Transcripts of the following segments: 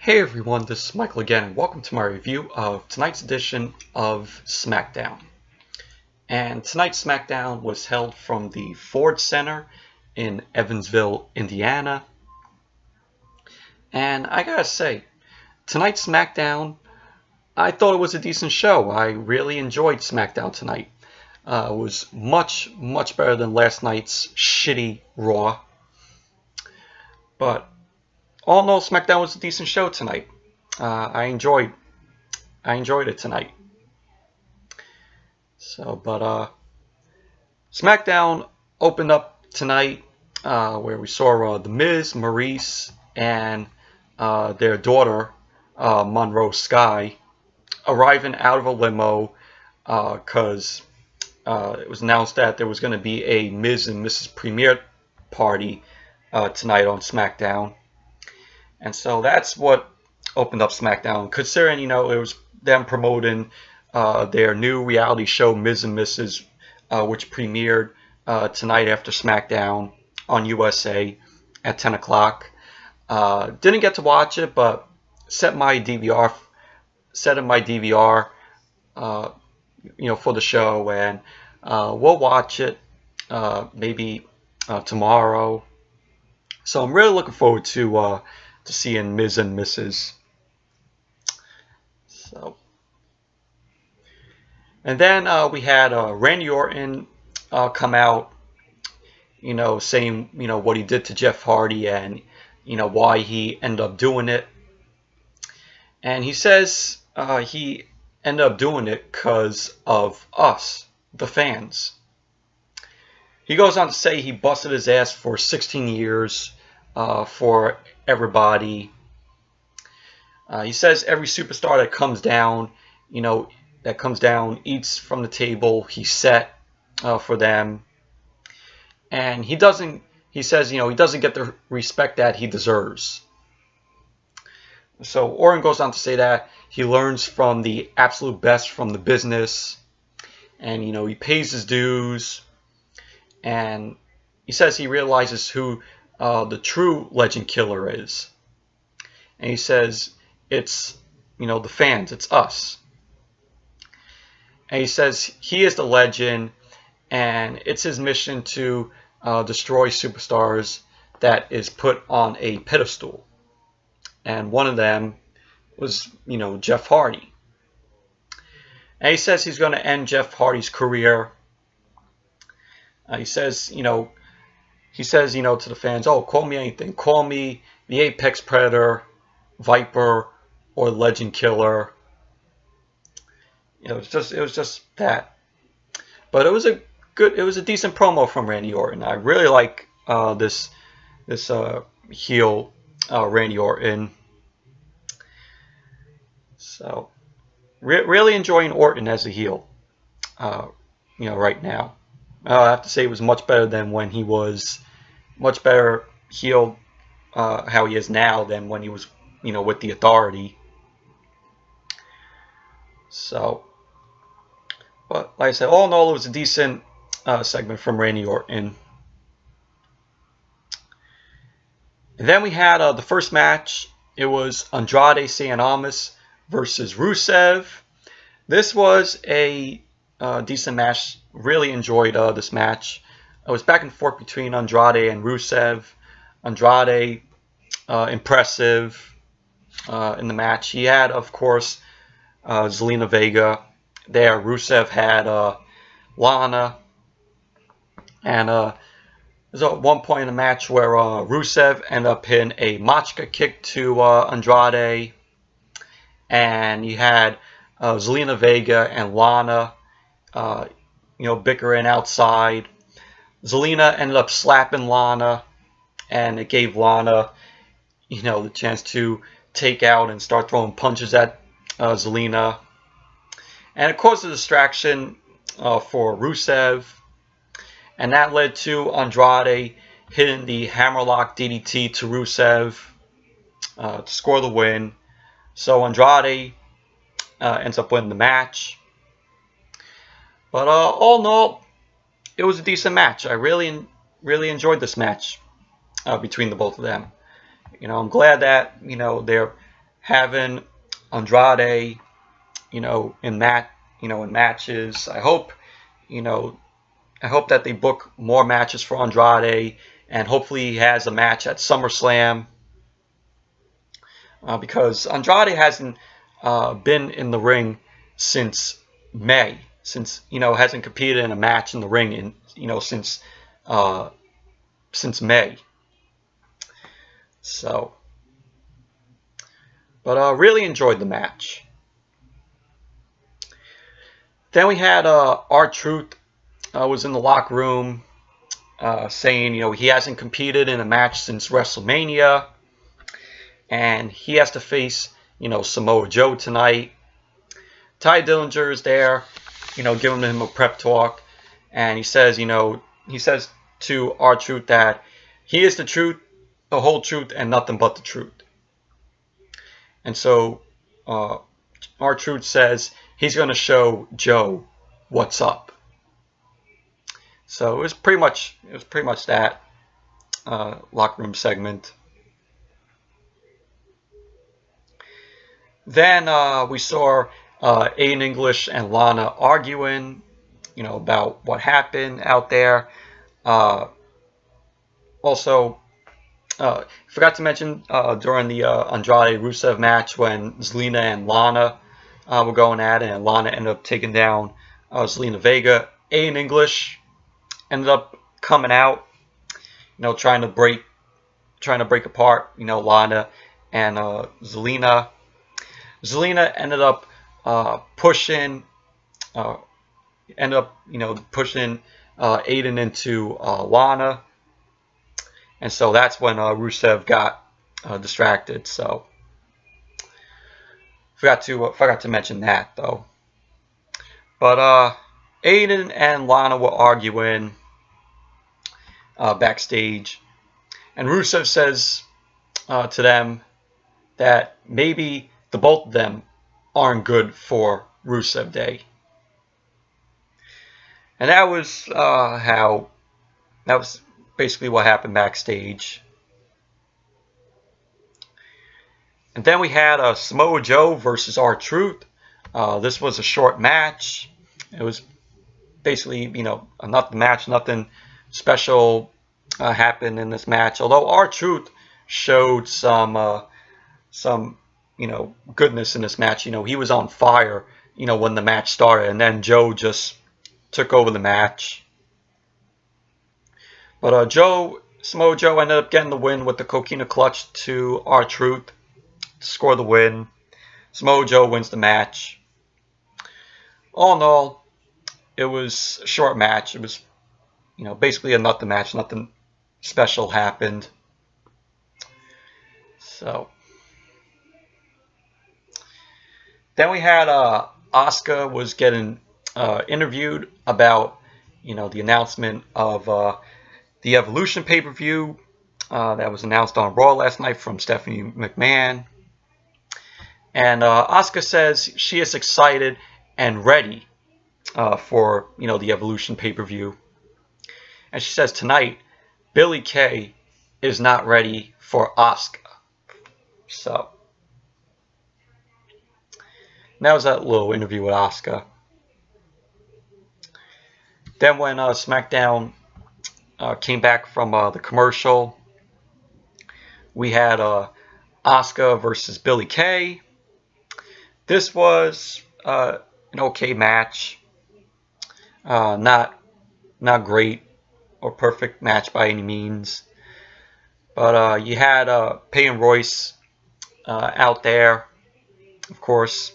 Hey everyone, this is Michael again, and welcome to my review of tonight's edition of Smackdown. And tonight's Smackdown was held from the Ford Center in Evansville, Indiana. And I gotta say, tonight's Smackdown, I thought it was a decent show. I really enjoyed Smackdown tonight. It was much better than last night's shitty Raw. But all in all, SmackDown was a decent show tonight. I enjoyed it tonight. But SmackDown opened up tonight where we saw The Miz, Maurice, and their daughter Monroe Sky arriving out of a limo because it was announced that there was going to be a Miz and Mrs. Premier party tonight on SmackDown. And so that's what opened up SmackDown, considering, it was them promoting their new reality show, Miz and Mrs., which premiered tonight after SmackDown on USA at 10 o'clock. Didn't get to watch it, but set in my DVR, for the show, and we'll watch it maybe tomorrow. So I'm really looking forward to seeing Miz and Mrs. And then we had Randy Orton come out, saying, what he did to Jeff Hardy and, why he ended up doing it. And he says he ended up doing it because of us, the fans. He goes on to say he busted his ass for 16 years for everybody. He says every superstar that comes down, eats from the table he set for them, and he doesn't. He says, he doesn't get the respect that he deserves. So Orton goes on to say that he learns from the absolute best from the business, and he pays his dues, and he says he realizes who the true legend killer is. And he says it's, the fans, it's us. And he says he is the legend, and it's his mission to destroy superstars that is put on a pedestal. And one of them was, Jeff Hardy. And he says he's going to end Jeff Hardy's career. He says, to the fans, oh, call me anything. Call me the Apex Predator, Viper, or Legend Killer. It was just that. But it was a decent promo from Randy Orton. I really like this heel Randy Orton. So really enjoying Orton as a heel. Right now. I have to say it was much better than when he was much better heel, how he is now than when he was, with the Authority. So, but like I said, all in all, it was a decent segment from Randy Orton. And then we had the first match. It was Andrade Cien Almas versus Rusev. This was a decent match. Really enjoyed this match. I was back and forth between Andrade and Rusev. Andrade, impressive in the match. He had, of course, Zelina Vega there. Rusev had Lana. And there's one point in the match where Rusev ended up hitting a Machka kick to Andrade. And you had Zelina Vega and Lana, bickering outside. Zelina ended up slapping Lana, and it gave Lana, the chance to take out and start throwing punches at Zelina. And it caused a distraction for Rusev, and that led to Andrade hitting the hammerlock DDT to Rusev to score the win. So Andrade ends up winning the match. But all in all, it was a decent match. I really enjoyed this match between the both of them. I'm glad that they're having Andrade, in matches. I hope that they book more matches for Andrade, and hopefully he has a match at SummerSlam, because Andrade hasn't been in the ring since May, hasn't competed in a match in the ring since May. So, but really enjoyed the match. Then we had R-Truth was in the locker room saying, he hasn't competed in a match since WrestleMania, and he has to face, Samoa Joe tonight. Ty Dillinger is there, giving him a prep talk, and he says to R-Truth that he is the truth, the whole truth, and nothing but the truth. And so R-Truth says he's going to show Joe what's up. So it was pretty much that locker room segment. Then we saw Aiden English and Lana arguing, about what happened out there. Also, forgot to mention during the Andrade Rusev match when Zelina and Lana were going at it, and Lana ended up taking down Zelina Vega. Aiden English ended up coming out, trying to break apart, Lana and Zelina. Zelina ended up pushing Aiden into Lana, and so that's when Rusev got distracted. So forgot to mention that though. But Aiden and Lana were arguing backstage, and Rusev says to them that maybe the both of them aren't good for Rusev Day. And that was basically what happened backstage. And then we had Samoa Joe versus R-Truth. This was a short match. It was basically, nothing special happened in this match. Although R-Truth showed some goodness in this match. He was on fire, when the match started, and then Joe just took over the match. But Samoa Joe ended up getting the win with the Coquina Clutch to R-Truth to score the win. Samoa Joe wins the match. All in all, it was a short match. It was, basically a nothing match. Nothing special happened. So then we had Asuka was getting interviewed about, the announcement of the Evolution pay-per-view that was announced on Raw last night from Stephanie McMahon. And Asuka says she is excited and ready for, the Evolution pay-per-view. And she says tonight, Billie Kay is not ready for Asuka. So that was that little interview with Asuka. Then when SmackDown came back from the commercial, we had Asuka versus Billie Kay. This was an okay match. Not great or perfect match by any means. But you had Peyton Royce out there, of course.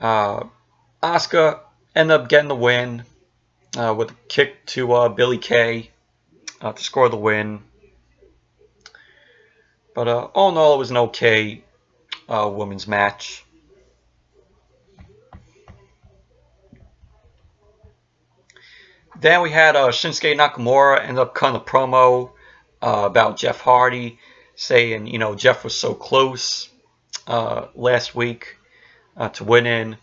Asuka ended up getting the win with a kick to Billie Kay to score the win. But all in all, it was an okay women's match. Then we had Shinsuke Nakamura end up cutting a promo about Jeff Hardy, saying, Jeff was so close last week to winning,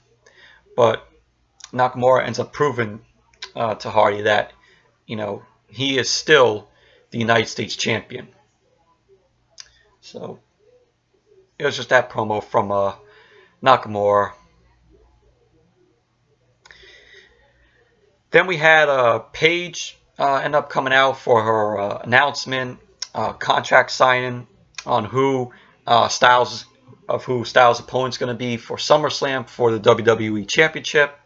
but Nakamura ends up proving to Hardy that, he is still the United States champion. So it was just that promo from Nakamura. Then we had Paige end up coming out for her announcement, contract signing on who Styles' opponent's going to be for SummerSlam for the WWE Championship.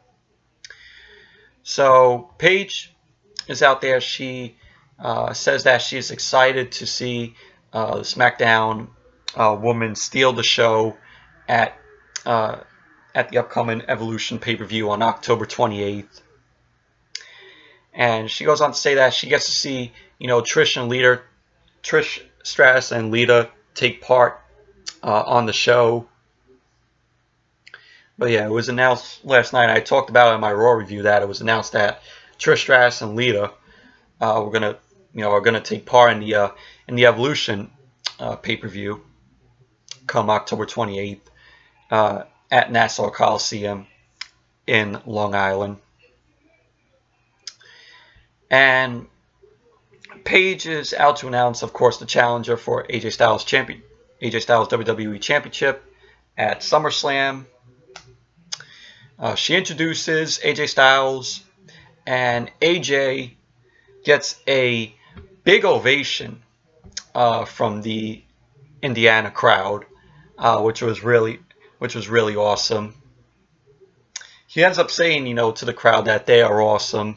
So Paige is out there. She says that she is excited to see the SmackDown woman steal the show at the upcoming Evolution pay-per-view on October 28th. And she goes on to say that she gets to see, Trish Stratus and Lita take part on the show. But yeah, it was announced last night. I talked about it in my Raw review that it was announced that Trish Stratus and Lita are gonna take part in the Evolution pay-per-view come October 28th at Nassau Coliseum in Long Island. And Paige is out to announce, of course, the challenger for AJ Styles WWE Championship at SummerSlam. She introduces AJ Styles, and AJ gets a big ovation from the Indiana crowd, which was really awesome. He ends up saying, to the crowd that they are awesome.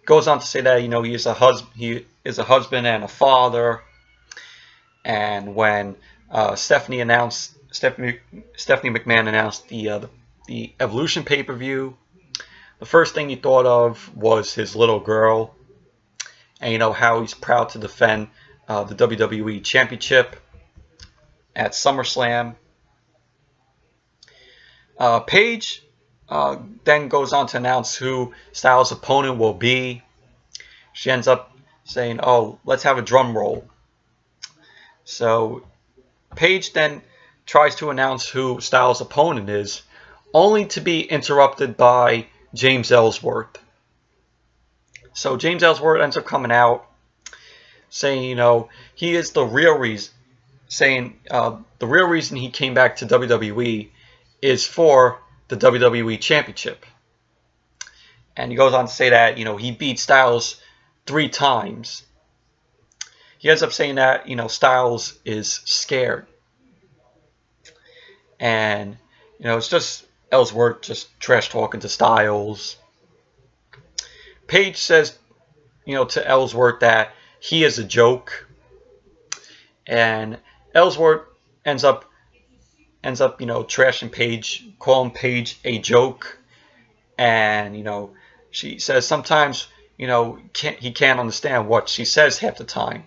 Goes on to say that he is a husband and a father. And when Stephanie McMahon announced the Evolution pay-per-view, the first thing he thought of was his little girl, and how he's proud to defend the WWE Championship at SummerSlam. Paige then goes on to announce who Styles' opponent will be. She ends up saying, "Oh, let's have a drum roll." So Paige then tries to announce who Styles' opponent is, only to be interrupted by James Ellsworth. So James Ellsworth ends up coming out saying, he is the real reason, the real reason he came back to WWE is for the WWE Championship. And he goes on to say that, he beat Styles 3 times. He ends up saying that, Styles is scared. And, it's just Ellsworth just trash talking to Styles. Paige says, to Ellsworth that he is a joke. And Ellsworth ends up trashing Paige, calling Paige a joke. And, she says sometimes, he can't understand what she says half the time.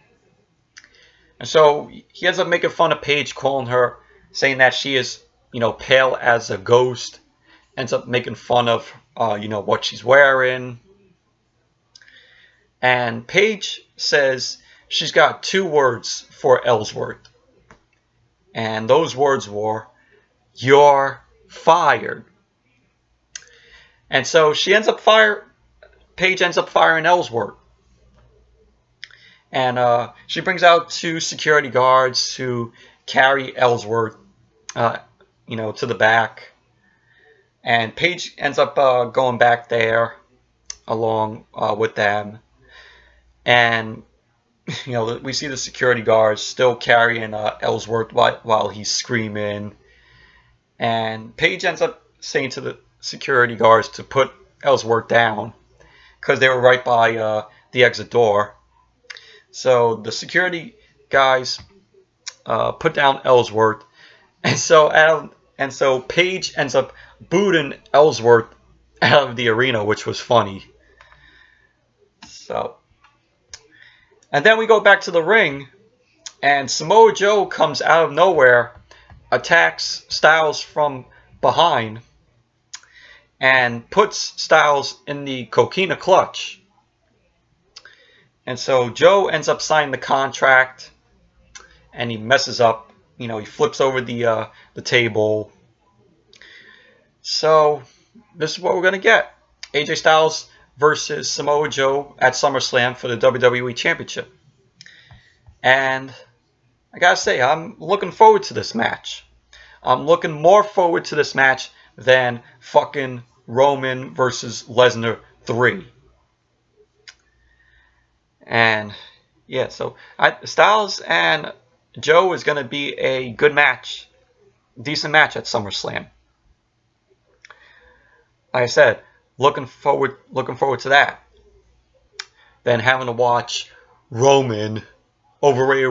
And so he ends up making fun of Paige, calling her, saying that she is, pale as a ghost. Ends up making fun of, what she's wearing. And Paige says she's got 2 words for Ellsworth. And those words were, "You're fired." And so Paige ends up firing Ellsworth. And she brings out 2 security guards who carry Ellsworth, to the back. And Paige ends up going back there along with them. And, we see the security guards still carrying Ellsworth while he's screaming. And Paige ends up saying to the security guards to put Ellsworth down because they were right by the exit door. So the security guys put down Ellsworth, and so Paige ends up booting Ellsworth out of the arena, which was funny. So, and then we go back to the ring, and Samoa Joe comes out of nowhere, attacks Styles from behind, and puts Styles in the coquina clutch. And so Joe ends up signing the contract, and he messes up. He flips over the table. So this is what we're going to get. AJ Styles versus Samoa Joe at SummerSlam for the WWE Championship. And I gotta say, I'm looking forward to this match. I'm looking more forward to this match than fucking Roman versus Lesnar 3. And yeah, so Styles and Joe is going to be a good match, decent match at SummerSlam. Like I said, looking forward to that. Then having to watch overrated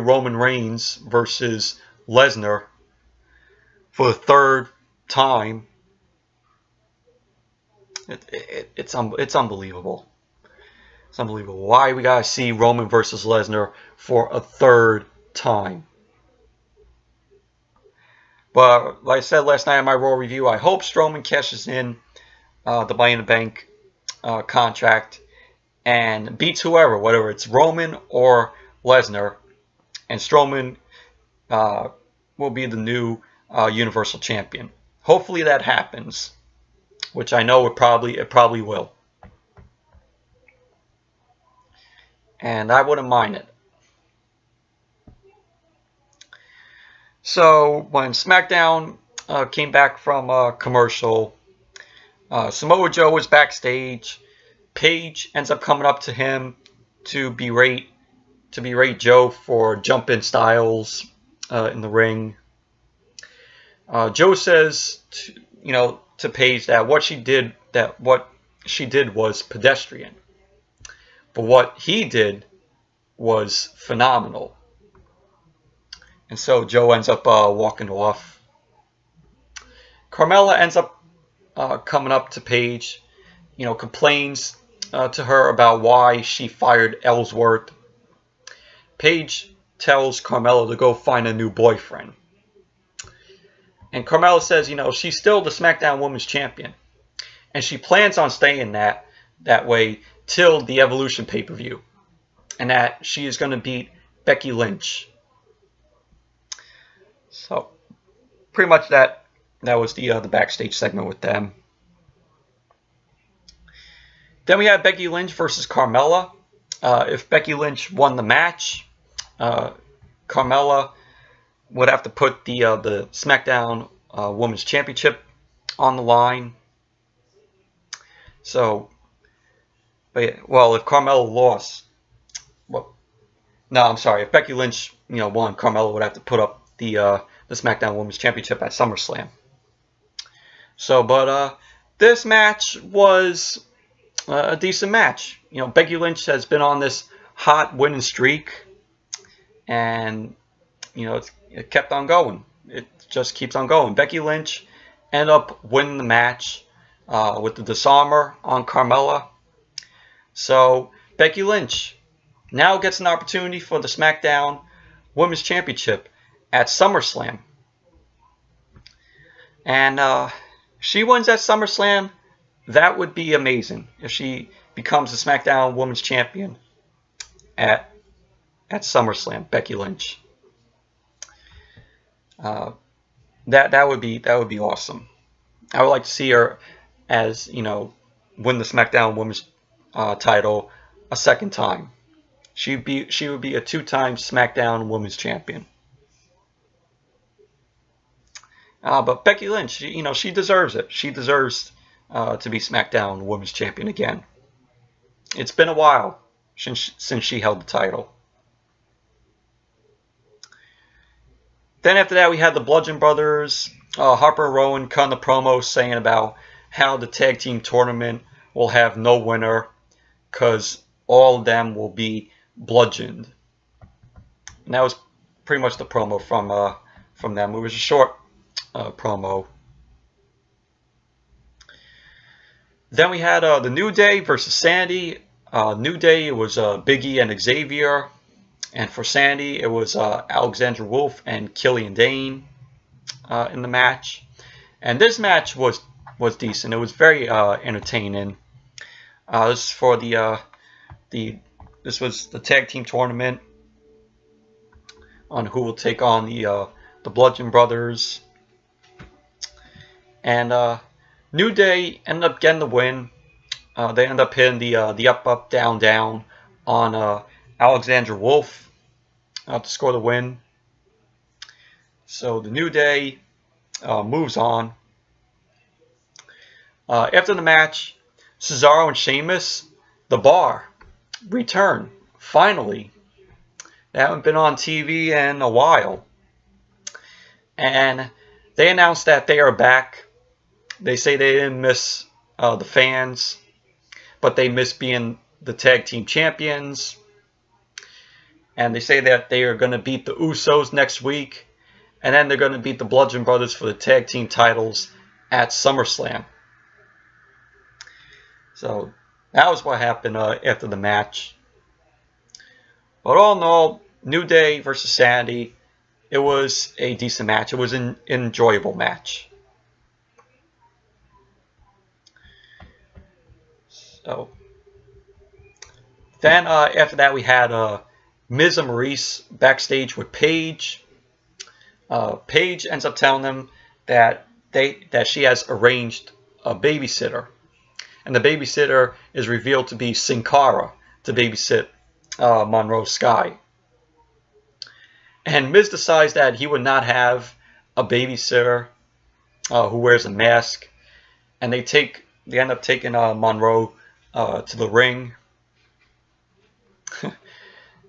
Roman Reigns versus Lesnar for the third time. It's unbelievable. It's unbelievable. Why we gotta see Roman versus Lesnar for a third time? But like I said last night in my Raw review, I hope Strowman cashes in the Money in the Bank contract and beats whoever, whether it's Roman or Lesnar, and Strowman will be the new Universal Champion. Hopefully that happens, which I know it probably will. And I wouldn't mind it. So when SmackDown came back from commercial, Samoa Joe was backstage. Paige ends up coming up to him to berate Joe for jumping Styles in the ring. Joe says to Paige that what she did was pedestrian. But what he did was phenomenal. And so Joe ends up walking off. Carmella ends up coming up to Paige, complains to her about why she fired Ellsworth. Paige tells Carmella to go find a new boyfriend. And Carmella says, she's still the SmackDown Women's Champion. And she plans on staying that way till the Evolution pay-per-view. And that she is going to beat Becky Lynch. So, pretty much that was the backstage segment with them. Then we had Becky Lynch versus Carmella. If Becky Lynch won the match, Carmella would have to put the SmackDown Women's Championship on the line. So, if Carmella lost, if Becky Lynch won, Carmella would have to put up the SmackDown Women's Championship at SummerSlam. So, but this match was a decent match. Becky Lynch has been on this hot winning streak, and it kept on going. It just keeps on going. Becky Lynch ended up winning the match with the disarmer on Carmella. So Becky Lynch now gets an opportunity for the SmackDown Women's Championship at SummerSlam. And she wins at SummerSlam. That would be amazing if she becomes the SmackDown Women's Champion at SummerSlam, Becky Lynch. That would be awesome. I would like to see her as win the SmackDown Women's title a second time. She would be a 2-time SmackDown Women's Champion. But Becky Lynch, she deserves it. She deserves to be SmackDown Women's Champion again. It's been a while since she held the title. Then after that, we had the Bludgeon Brothers. Harper and Rowan cut the promo saying about how the tag team tournament will have no winner because all of them will be bludgeoned. And that was pretty much the promo from them. It was a short promo. Then we had the New Day versus Sanity. New Day, it was Big E and Xavier. And for Sanity, it was Alexander Wolfe and Killian Dain in the match. And this match was decent. It was very entertaining. This for this was the tag team tournament on who will take on the Bludgeon Brothers. And New Day ended up getting the win. They ended up hitting the up, up, down on Alexander Wolfe to score the win. So the New Day moves on. After the match, Cesaro and Sheamus, the Bar, return. Finally. They haven't been on TV in a while. And they announced that they are back. They say they didn't miss the fans, but they miss being the tag team champions. And they say that they are going to beat the Usos next week. And then they're going to beat the Bludgeon Brothers for the tag team titles at SummerSlam. So that was what happened after the match. But all in all, New Day versus Sanity, it was a decent match. It was an enjoyable match. So then after that we had Miz and Maurice backstage with Paige. Paige ends up telling them that she has arranged a babysitter. And the babysitter is revealed to be Sin Cara to babysit Monroe Sky. And Miz decides that he would not have a babysitter who wears a mask. And they end up taking Monroe to the ring.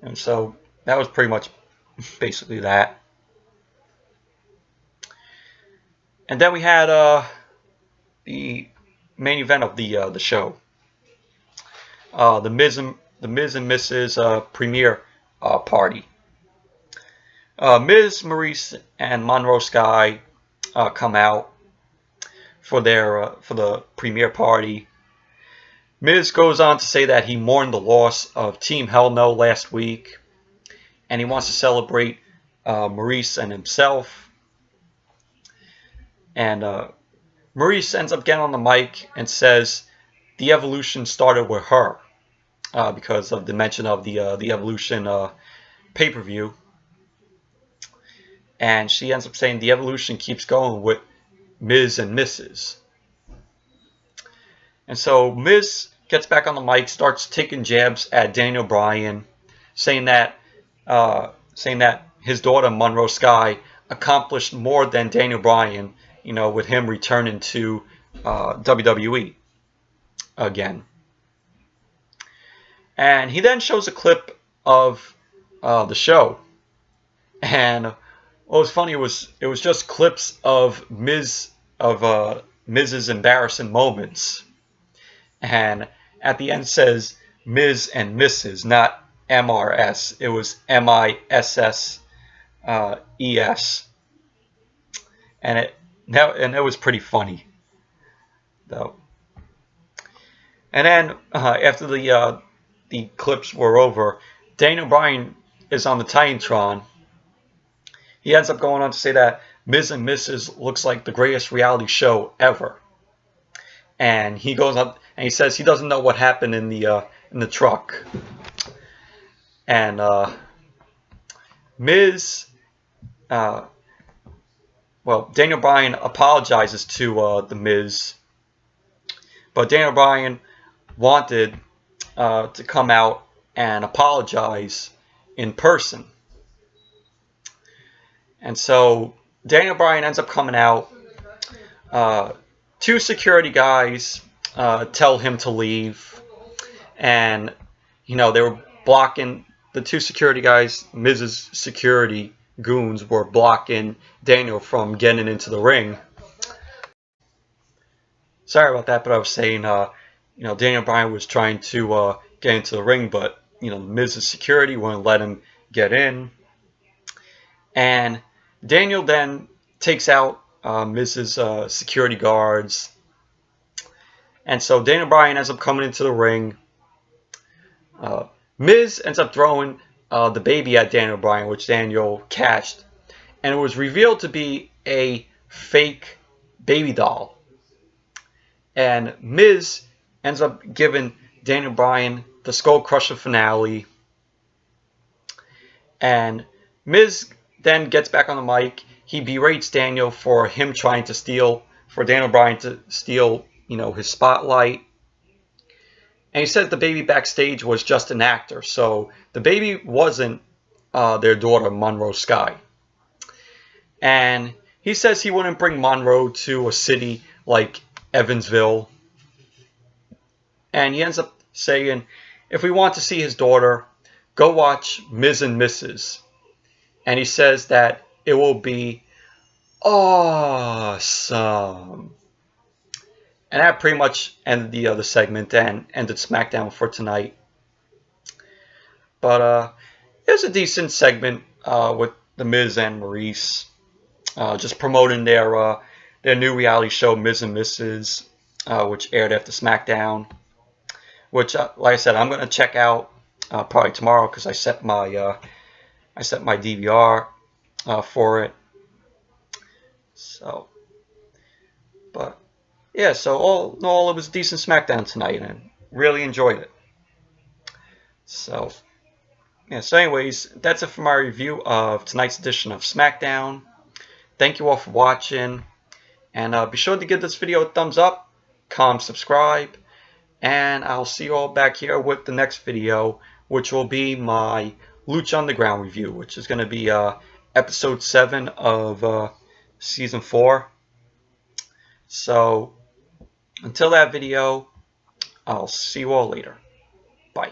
And so that was pretty much basically that. And then we had the main event of the show. The Miz and Mrs. premiere party. Miz, Maurice, and Monroe Sky come out for the premiere party. Miz goes on to say that he mourned the loss of Team Hell No last week, and he wants to celebrate Maurice and himself. And Maurice ends up getting on the mic and says the evolution started with her because of the mention of the Evolution pay-per-view. And she ends up saying the evolution keeps going with Miz and Mrs. And so Miz gets back on the mic, starts taking jabs at Daniel Bryan, saying that his daughter Monroe Sky accomplished more than Daniel Bryan, with him returning to WWE again. And he then shows a clip of the show, and what was funny was it was just clips of Miz's embarrassing moments. And at the end says Miz and Mrs., not MRS. It was MISSES. And it was pretty funny, though. And then after the clips were over, Daniel Bryan is on the Titantron. He ends up going on to say that Miz and Mrs. looks like the greatest reality show ever. And he goes up and he says he doesn't know what happened in the truck. And Daniel Bryan apologizes to the Miz, but Daniel Bryan wanted to come out and apologize in person. And so Daniel Bryan ends up coming out. Two security guys tell him to leave. And, they were blocking, the two security guys, Mrs. Security goons, were blocking Daniel from getting into the ring. Sorry about that, but I was saying, Daniel Bryan was trying to get into the ring, but, Mrs. Security wouldn't let him get in. And Daniel then takes out Mrs. Security guards. And so Daniel Bryan ends up coming into the ring. Miz ends up throwing the baby at Daniel Bryan, which Daniel catched. And it was revealed to be a fake baby doll. And Miz ends up giving Daniel Bryan the Skull Crusher finale. And Miz then gets back on the mic. He berates Daniel for him trying to for Daniel Bryan to steal, his spotlight. And he said the baby backstage was just an actor. So the baby wasn't their daughter, Monroe Sky. And he says he wouldn't bring Monroe to a city like Evansville. And he ends up saying, if we want to see his daughter, go watch Ms. and Mrs. And he says that it will be awesome. And that pretty much ended the other segment and ended SmackDown for tonight. But it was a decent segment with The Miz and Maurice. Just promoting their new reality show, Ms. and Mrs., which aired after SmackDown. Which, like I said, I'm going to check out probably tomorrow because I set my DVR for it. So, but yeah, so all in all, it was a decent SmackDown tonight, and really enjoyed it. So, yeah. So, anyways, that's it for my review of tonight's edition of SmackDown. Thank you all for watching, and be sure to give this video a thumbs up, comment, subscribe, and I'll see you all back here with the next video, which will be my Lucha Underground review, which is going to be episode 7 of season 4. So, until that video, I'll see you all later. Bye.